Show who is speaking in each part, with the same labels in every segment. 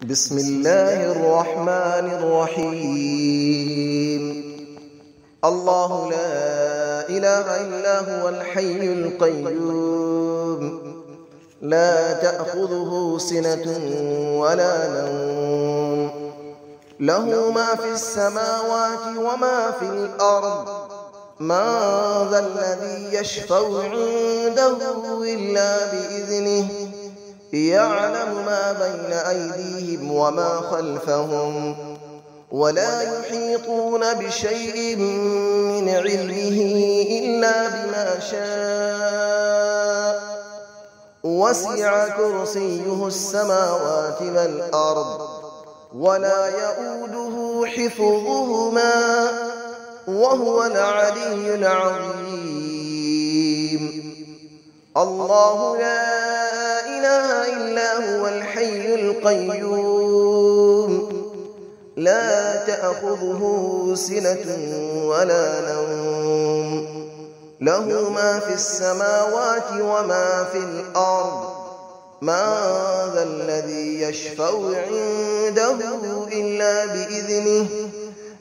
Speaker 1: بسم الله الرحمن الرحيم. الله لا إله إلا هو الحي القيوم لا تأخذه سنة ولا نوم له ما في السماوات وما في الأرض من ذا الذي يشفع عنده إلا بإذنه يعلم ما بين أيديهم وما خلفهم ولا يحيطون بشيء من علمه إلا بما شاء وسع كرسيه السماوات والأرض ولا يؤوده حفظهما وهو العلي العظيم. الله لا إله إلا هو الحي القيوم لا تأخذه سنة ولا نوم له ما في السماوات وما في الأرض من ذا الذي يشفع عنده إلا بإذنه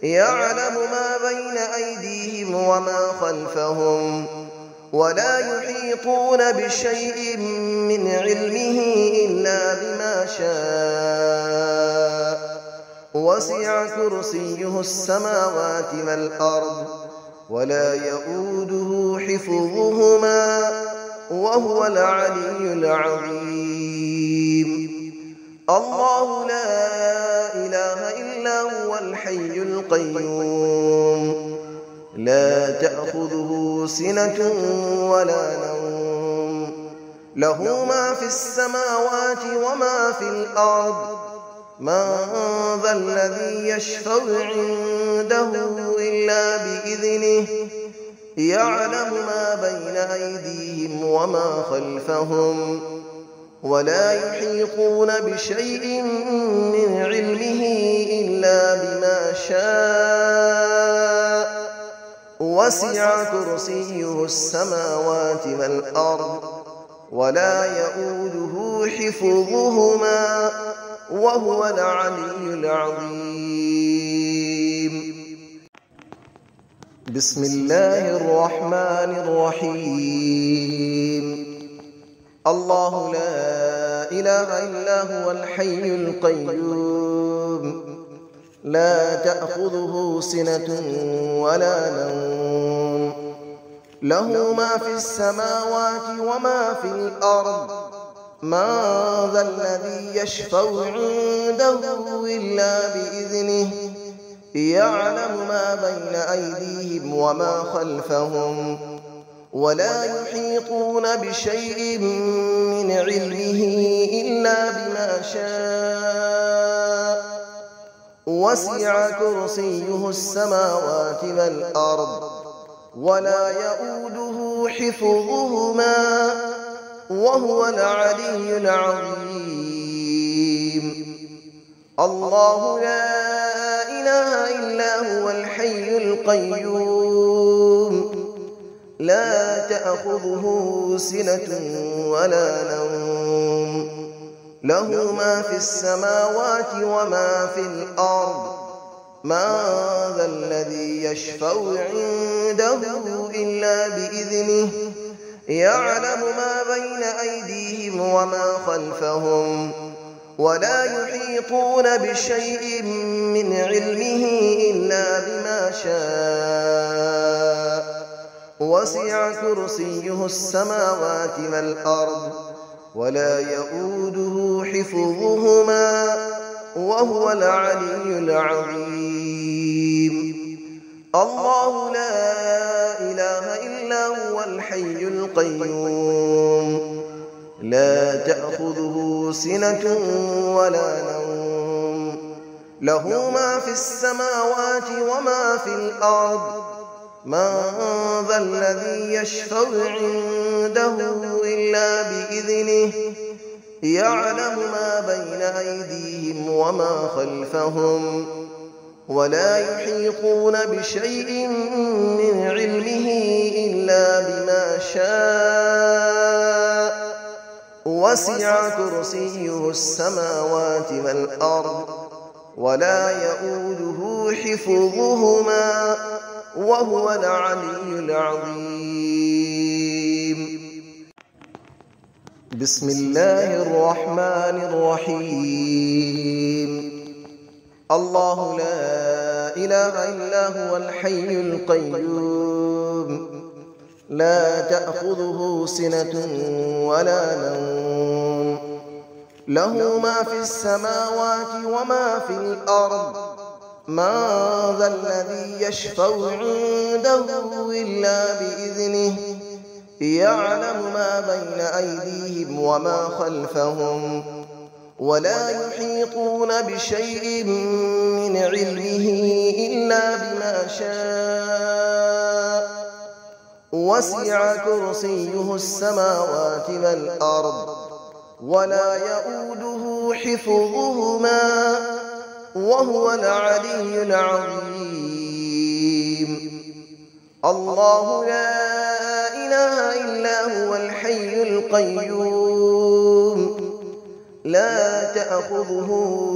Speaker 1: يعلم ما بين أيديهم وما خلفهم ولا يحيطون بشيء من علمه إلا بما شاء وسع كرسيه السماوات والأرض ولا يؤوده حفظهما وهو العلي العظيم. الله لا إله إلا هو الحي القيوم لا تأخذه سنة ولا نوم له ما في السماوات وما في الأرض من ذا الذي يشفع عنده إلا بإذنه يعلم ما بين أيديهم وما خلفهم ولا يحيطون بشيء من علمه إلا بما شاء وسع كرسيه السماوات والأرض ولا يؤوده حفظهما وهو العلي العظيم. بسم الله الرحمن الرحيم. الله لا إله إلا هو الحي القيوم لا تأخذه سنة ولا نوم له ما في السماوات وما في الأرض من ذا الذي يشفع عنده إلا بإذنه يعلم ما بين أيديهم وما خلفهم ولا يحيطون بشيء من علمه إلا بما شاء وسع كرسيه السماوات والأرض ولا يؤوده حفظهما وهو العلي العظيم. الله لا إله إلا هو الحي القيوم لا تأخذه سنة ولا نوم له ما في السماوات وما في الأرض من ذا الذي يشفع عنده إلا بإذنه يعلم ما بين أيديهم وما خلفهم ولا يحيطون بشيء من علمه إلا بما شاء وسع كرسيه السماوات والأرض ولا يؤوده حفظهما وهو العلي العظيم. الله لا إله إلا هو الحي القيوم لا تأخذه سنة ولا نوم له ما في السماوات وما في الأرض من ذا الذي يشفع عنده إلا بإذنه يعلم ما بين أيديهم وما خلفهم ولا يحيطون بشيء من علمه إلا بما شاء وسع كرسيه السماوات والأرض ولا يؤوده حفظهما وهو العلي العظيم. بسم الله الرحمن الرحيم. الله لا إله إلا هو الحي القيوم لا تأخذه سنة ولا نوم له ما في السماوات وما في الأرض من ذا الذي يشفع عنده إلا بإذنه يعلم ما بين أيديهم وما خلفهم ولا يحيطون بشيء من علمه إلا بما شاء وسع كرسيه السماوات والأرض ولا يؤوده حفظهما وهو العلي العظيم. الله لا إله إلا هو الحي القيوم لا تأخذه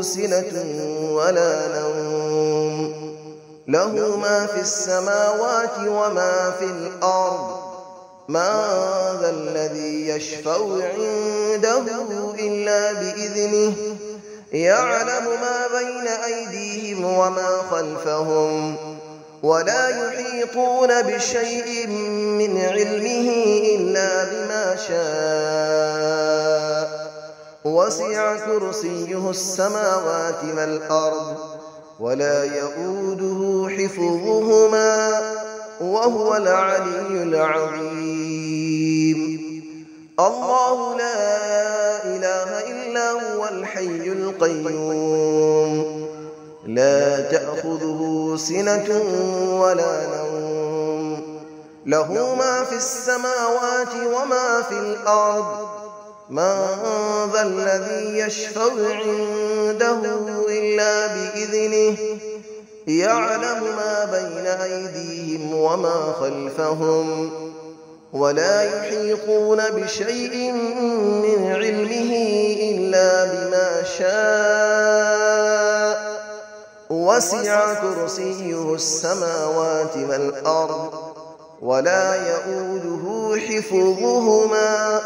Speaker 1: سنة ولا نوم له ما في السماوات وما في الأرض من ذا الذي يشفع عنده إلا بإذنه يعلم ما بين أيديهم وما خلفهم ولا يحيطون بشيء من علمه إلا بما شاء وسع كرسيه السماوات والأرض ولا يؤوده حفظهما وهو العلي العظيم. الله لا إله إلا هو الحي القيوم لا تأخذه سنة ولا نوم له ما في السماوات وما في الأرض من ذا الذي يشفع عنده إلا بإذنه يعلم ما بين أيديهم وما خلفهم ولا يحيطون بشيء من علمه إلا بما شاء وسع كرسيه السماوات والأرض ولا يؤوده حفظهما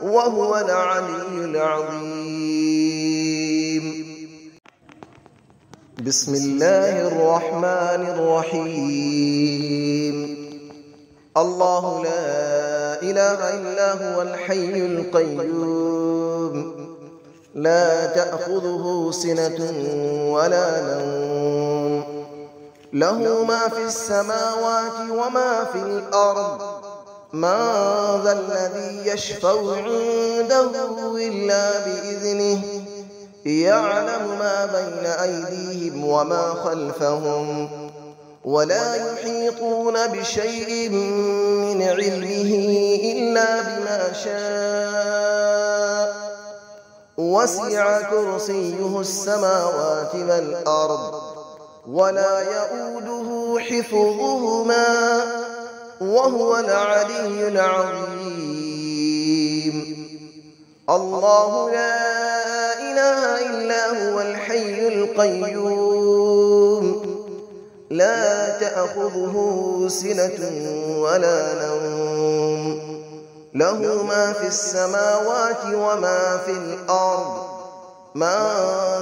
Speaker 1: وهو العلي العظيم. بسم الله الرحمن الرحيم. الله لا إله إلا هو الحي القيوم لا تأخذه سنة ولا نوم له ما في السماوات وما في الأرض من ذا الذي يشفع عنده إلا بإذنه يعلم ما بين أيديهم وما خلفهم ولا يحيطون بشيء من علمه إلا بما شاء وسع كرسيه السماوات والأرض ولا يؤوده حفظهما وهو العلي العظيم. الله لا إله إلا هو الحي القيوم لا تأخذه سنة ولا نوم له ما في السماوات وما في الأرض من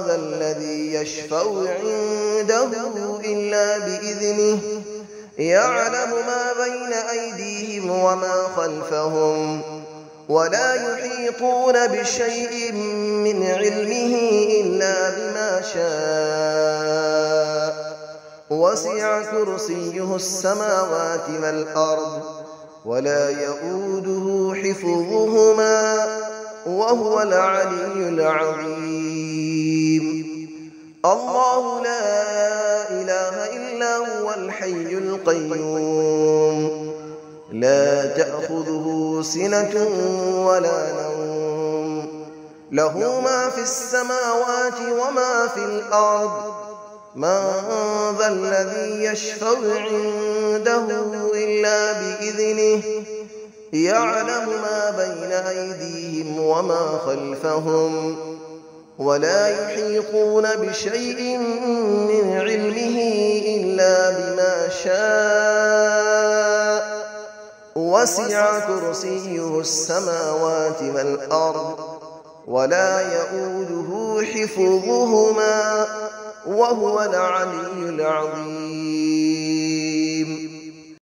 Speaker 1: ذا الذي يشفع عنده إلا بإذنه يعلم ما بين أيديهم وما خلفهم ولا يحيطون بشيء من علمه إلا بما شاء وسع كرسيه السماوات والأرض ولا يؤوده حفظهما وهو العلي العظيم. الله لا إله إلا هو الحي القيوم لا تأخذه سنة ولا نوم له ما في السماوات وما في الأرض من ذا الذي يشفع عنده إلا بإذنه يعلم ما بين أيديهم وما خلفهم ولا يحيطون بشيء من علمه إلا بما شاء وسع كرسيه السماوات والأرض ولا يئوده حفظهما وهو العلي العظيم